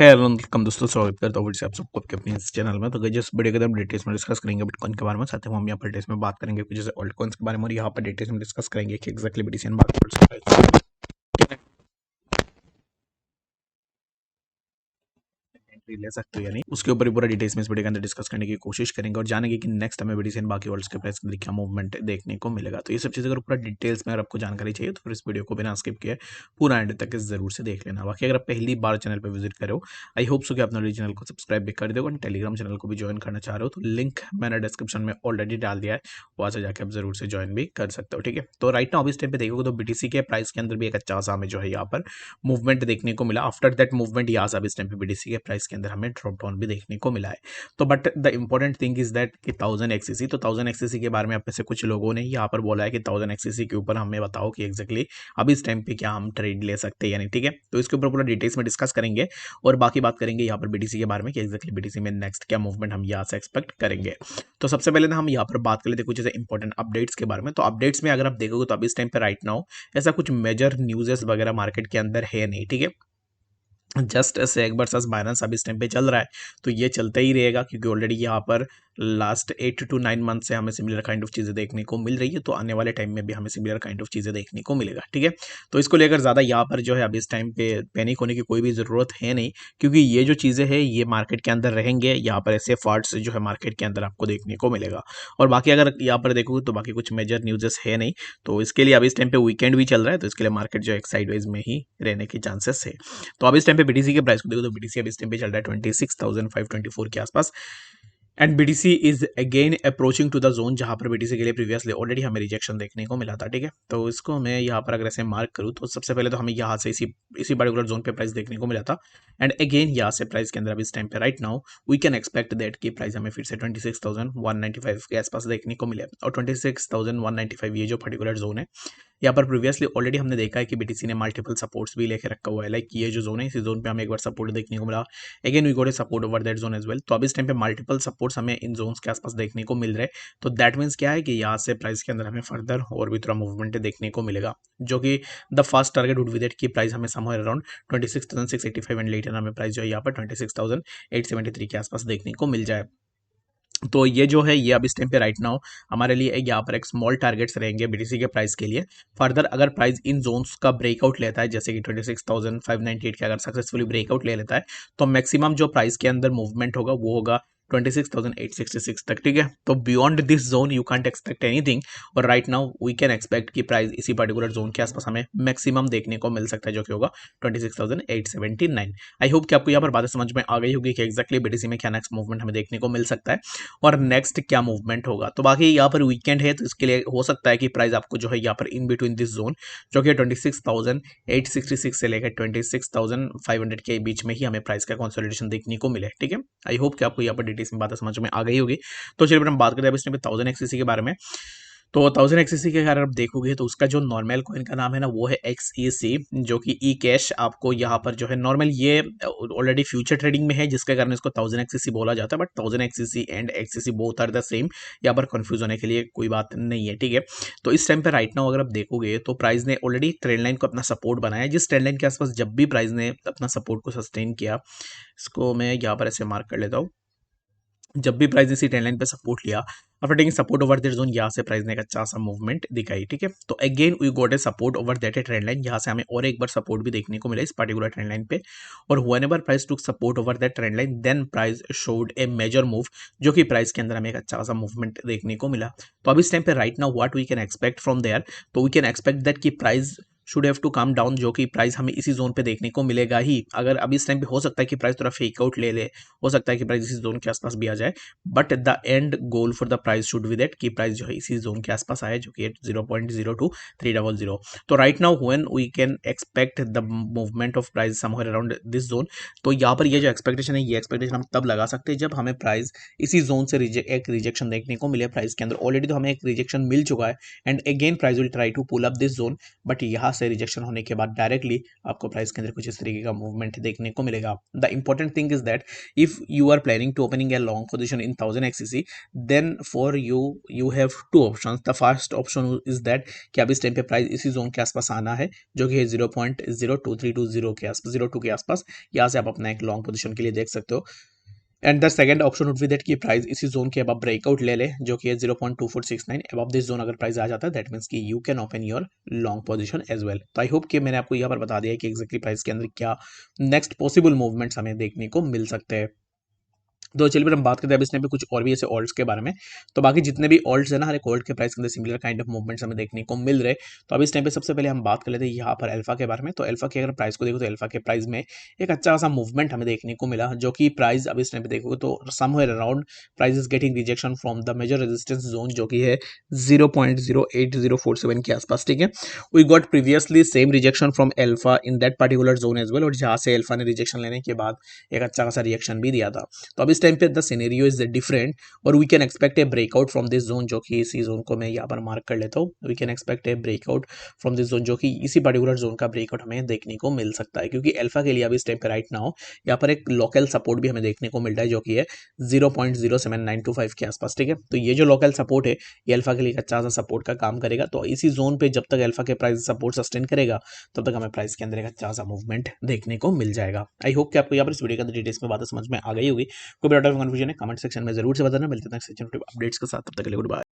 Hello welcome दोस्तों, स्वागत करता हूँ फिर से आप सबको आपके अपने इस चैनल में। तो गाइस जिस वीडियो के अंदर हम डिटेल्स में डिस्कस करेंगे बिटकॉइन के बारे में, साथ ही हम यहाँ पर डिटेल्स में बात करेंगे कुछ जैसे ऑल्ट कॉइन्स के बारे में, और यहाँ पर डिटेल्स में डिस्कस करेंगे कि एक्जैक्टली BTC बात एंट्री ले सकते हो या नहीं, उसके ऊपर ही पूरा डिटेल्स में इस वीडियो के अंदर डिस्कस करने की कोशिश करेंगे और जानेंगे कि नेक्स्ट हमें BTC बाकी वर्ल्ड्स के प्राइस के अंदर क्या मूवमेंट देखने को मिलेगा। तो ये सब चीज़ अगर पूरा डिटेल्स में अगर आपको जानकारी चाहिए तो फिर इस वीडियो को बिना स्किप किए पूरा एंड तक जरूर से देख लेना। बाकी अगर आप पहली बार चैनल पर विजिट करो, आई होप सो कि आपने ऑलरेडी चैनल को सब्सक्राइब भी कर दो और टेलीग्राम चैनल को भी ज्वाइन करना चाह रहे हो तो लिंक मैंने डिस्क्रिप्शन में ऑलरेडी डाल दिया है, वहाँ से जाकर आप जरूर से ज्वाइन भी कर सकते हो। ठीक है, तो राइट नाउ अभी इस टाइम पे देखोगे तो BTC के प्राइस के अंदर भी एक अच्छा सा हमें जो है यहाँ पर मूवमेंट देखने को मिला। आफ्टर दैट मूवमेंट यहाँ से अब इस टाइम पे BTC के प्राइस के अंदर हमें ड्रॉप डाउन भी देखने को मिला है। तो but the important thing is that कि 1000 XCC, तो 1000 XCC के बारे में आप में से कुछ लोगों ने यहाँ पर बोला है कि 1000 XCC के ऊपर हमें बताओ कि एग्जैक्टली अब इस टाइम पे क्या हम ट्रेड ले सकते हैं यानी। ठीक है, तो इसके ऊपर पूरा डिटेल्स में डिस्कस करेंगे और बाकी बात करेंगे यहाँ पर BTC के बारे में कि एग्जैक्टली BTC में नेक्स्ट क्या मूवमेंट हम यहाँ से एक्सपेक्ट करेंगे। तो सबसे पहले ना हम यहाँ पर बात कर लेते हैं कुछ ऐसे इंपॉर्टेंट अपडेट्स के बारे में। तो अपडेट्स में अगर आप देखोगे तो अभी इस टाइम पे राइट नाउ ऐसा कुछ मेजर न्यूज़ेस वगैरह मार्केट के अंदर है नहीं। ठीक है, जस्ट ऐसे एक बार सस बाइनेंस अभी इस टाइम पे चल रहा है तो ये चलता ही रहेगा, क्योंकि ऑलरेडी यहाँ पर लास्ट 8 to 9 मंथ से हमें सिमिलर काइंड ऑफ चीज़ें देखने को मिल रही है, तो आने वाले टाइम में भी हमें सिमिलर काइंड ऑफ चीज़ें देखने को मिलेगा। ठीक है, तो इसको लेकर ज़्यादा यहाँ पर जो है अभी इस टाइम पे पैनिक होने की कोई भी ज़रूरत है नहीं, क्योंकि ये जो चीज़ें हैं ये मार्केट के अंदर रहेंगे। यहाँ पर ऐसे फॉल्ट्स जो है मार्केट के अंदर आपको देखने को मिलेगा। और बाकी अगर यहाँ पर देखोगे तो बाकी कुछ मेजर न्यूज़ेस है नहीं, तो इसके लिए अभी इस टाइम पे वीकेंड भी चल रहा है, तो इसके लिए मार्केट जो एक साइडवेज में ही रहने के चांसेस है। तो अब इस टाइम पे BTC के प्राइस को देखो तो BTC अब इस टाइम पे चल रहा है 26,524 के आसपास, and BTC is again approaching to the zone जहां पर BTC के लिए प्रीवियसली ऑलरेडी हमें रिजेक्शन देखने को मिला था। ठीक है, तो इसको मैं यहाँ पर अगर ऐसे मार्क करूँ तो सबसे पहले तो हमें यहाँ से इसी पर्टिकुलर जोन पे प्राइस देखने को मिला था, एंड अगेन यहाँ से प्राइस के अंदर अभी इस टाइम पे right now we can expect that कि प्राइस हमें फिर से 26,195 के आसपास देखने को मिले। और 26,195 ये जो पर्टिकुलर जोन है, यहाँ पर प्रीवियसली ऑलरेडी हमने देखा है कि BTC ने मल्टीपल सपोर्ट्स भी लेके रखा हुआ है। लाइक ये जो जोन है, इसी जोन पे हमें एक बार सपोर्ट देखने को मिला, again we got a support over that zone as well. तो अब इस टाइम पे मल्टीपल सपोर्ट्स हमें इन जोन्स के आसपास देखने को मिल रहे हैं। तो दैट मीन्स क्या है कि यहाँ से प्राइस के अंदर हमें फर्दर और भी थोड़ा मूवमेंट देखने को मिलेगा, जो कि the first target would be that की प्राइस हमें समवेयर अराउंड 26,685 एंड लेटर हमें प्राइस जो है यहाँ पर 26,873 के आसपास देखने को मिल जाए। तो ये जो है ये अब इस टाइम पे राइट नाउ हमारे लिए यहाँ पर एक स्मॉल टारगेट्स रहेंगे BTC के प्राइस के लिए। फर्दर अगर प्राइस इन जोन्स का ब्रेकआउट लेता है, जैसे कि 26,598 के अगर सक्सेसफुली ब्रेकआउट ले लेता है, तो मैक्सिमम जो प्राइस के अंदर मूवमेंट होगा वो होगा 26,866 तक। ठीक है, तो beyond this zone you can't expect anything, और right now we can expect कि प्राइस इसी पर्टिकुलर जोन के आसपास हमें मैक्सिमम देखने को मिल सकता है, जो कि होगा 26,879। आई होप कि आपको यहाँ पर बातें समझ में आ गई होगी कि एक्जैक्टली BTC में क्या नेक्स्ट मूवमेंट हमें देखने को मिल सकता है और नेक्स्ट क्या मूवमेंट होगा। तो बाकी यहाँ पर वीकेंड है तो इसके लिए हो सकता है कि प्राइस आपको जो है यहाँ पर इन बिटवीन दिस जोन, जो कि 26,866 से लेकर 26,500 के बीच में ही हमें प्राइस का कंसोलिडेशन देखने को मिले। ठीक है, आई होप कि आपको यहाँ पर डिटेल्स में बातें समझ में आ गई होगी। तो चलिए हम बात करते हैं अब इसमें 1000 XCC के बारे में। तो 1000 XCC के अगर आप देखोगे तो उसका जो नॉर्मल कॉइन का नाम है ना वो है XEC, जो कि ई कैश आपको यहाँ पर जो है नॉर्मल ये ऑलरेडी फ्यूचर ट्रेडिंग में है, जिसके कारण इसको 1000 XCC बोला जाता है। But 1000 XCC and XCC both are the same, यहाँ पर कंफ्यूज होने के लिए कोई बात नहीं है। ठीक है, तो इस टाइम पे राइट नाउ अगर आप देखोगे तो प्राइस ने ऑलरेडी ट्रेंड लाइन को अपना सपोर्ट बनाया, जिस ट्रेंड लाइन के आसपास जब भी प्राइस ने अपना सपोर्ट को सस्टेन किया, इसको मैं यहाँ पर ऐसे मार्क कर लेता हूँ, जब भी प्राइस इसी ट्रेंड लाइन पे सपोर्ट लिया, after taking support over that zone, यहाँ से प्राइस ने एक अच्छा सा मूवमेंट दिखाई। ठीक है, तो again we got a support over that a trend line, यहाँ से हमें और एक बार सपोर्ट भी देखने को मिला इस पर्टिकुलर ट्रेंड लाइन पे, और whenever price took support over that trend line then price showed a major move, जो कि प्राइस के अंदर हमें एक अच्छा सा मूवमेंट देखने को मिला। तो अब इस टाइम पे right now what we can expect from there, तो वी कैन एक्सपेक्ट दैट की price should have to come down, जो कि प्राइस हमें इसी जोन पे देखने को मिलेगा ही। अगर अभी इस टाइम पे हो सकता है कि प्राइस थोड़ा फेक आउट ले ले, हो सकता है कि प्राइस इसी जोन के आसपास भी आ जाए, but the end goal for the price should be that कि प्राइस जो है इसी जोन के आसपास आए, जो कि 0.02300। तो right now when we can expect the movement of price somewhere around this zone, तो यहाँ पर ये जो एक्सपेक्टेशन है ये एक्सपेक्टेशन हम तब लगा सकते हैं जब हमें प्राइस इसी जोन से एक रिजेक्शन देखने को मिले प्राइस के अंदर। ऑलरेडी तो हमें एक रिजेक्शन मिल चुका है, and again price will try to pull up this zone, but यहाँ से रिजेक्शन होने के बाद डायरेक्टली आपको प्राइस के अंदर कुछ इस तरीके का मूवमेंट देखने को मिलेगा। The important thing is that if you are planning to opening a long position in 1000 XCC, then for you have two option. The first option is that कि अब इस टाइम पे प्राइस इसी जोन के आसपास आना है, जो कि है 0.02320 के आसपास, 02 के आसपास। यहाँ से आप अपना एक लॉन्ग पोजिशन के लिए देख सकते हो। And the second option would be that कि प्राइस इसी जोन के अब ब्रेकआउट ले ले, जो कि है 0.2469। अब दिस जोन अगर प्राइस आ जाता है दैट मींस कि you can open your long position as well. तो आई होप कि मैंने आपको यहाँ पर बता दिया है कि एग्जैक्टली प्राइस के अंदर क्या नेक्स्ट पॉसिबल मूवमेंट्स हमें देखने को मिल सकते हैं। तो चलिए फिर हम बात करते हैं अब इस टाइम पे कुछ और भी ऐसे ऑल्ट्स के बारे में। तो बाकी जितने भी ऑल्ट्स है ना, हर एक ऑल्ट के प्राइस के अंदर सिमिलर काइंड ऑफ मूवमेंट्स हमें देखने को मिल रहे। तो अब इस टाइम पे सबसे पहले हम बात कर लेते हैं यहाँ पर अल्फा के बारे में। तो अल्फा के अगर प्राइस को देखो तो अल्फा के प्राइस में एक अच्छा खासा मूवमेंट हमें देखने को मिला, जो कि प्राइस अब इस टाइम पे देखोगे तो somewhere around price is getting rejection from the major resistance zone, जो कि है 0.08047 के आसपास। ठीक है, we got previously same rejection from alpha in that particular zone as well, और जहाँ से अल्फा ने रिजेक्शन लेने के बाद एक अच्छा खासा रिएक्शन भी दिया था। तो अब इस टाइम पे द सिनेरियो इज डिफरेंट और we can expect a breakout from this zone, जो कि इसी जोन को मैं यहाँ पर मार्क कर लेता हूँ। We can expect a breakout from this zone, जो कि इसी पर्टिकुलर जोन का ब्रेकआउट हमें देखने को मिल सकता है, क्योंकि अल्फा के लिए अभी इस टाइम पे राइट नाउ यहाँ पर एक लोकल सपोर्ट भी हमें देखने को मिल रहा है, जो कि है 0.07925 के आसपास। ठीक है, तो ये जो लोकल सपोर्ट है ये अल्फा के लिए अच्छा सा सपोर्ट का काम करेगा। तो इसी जोन पे जब तक अल्फा के प्राइस सपोर्ट सस्टेन करेगा तब तक हमें प्राइस के अंदर एक अच्छा सा मूवमेंट देखने को मिल जाएगा। आई होप कि आपको यहाँ पर इस वीडियो के अंदर डिटेल्स में बातें समझ में आ गई होगी। कोई भी डाउट कंफ्यूजन है कमेंट सेक्शन में जरूर से बताना। मिलते हैं नेक्स्ट सेक्शन अपडेट्स के साथ, तब तक के लिए गुड बाय।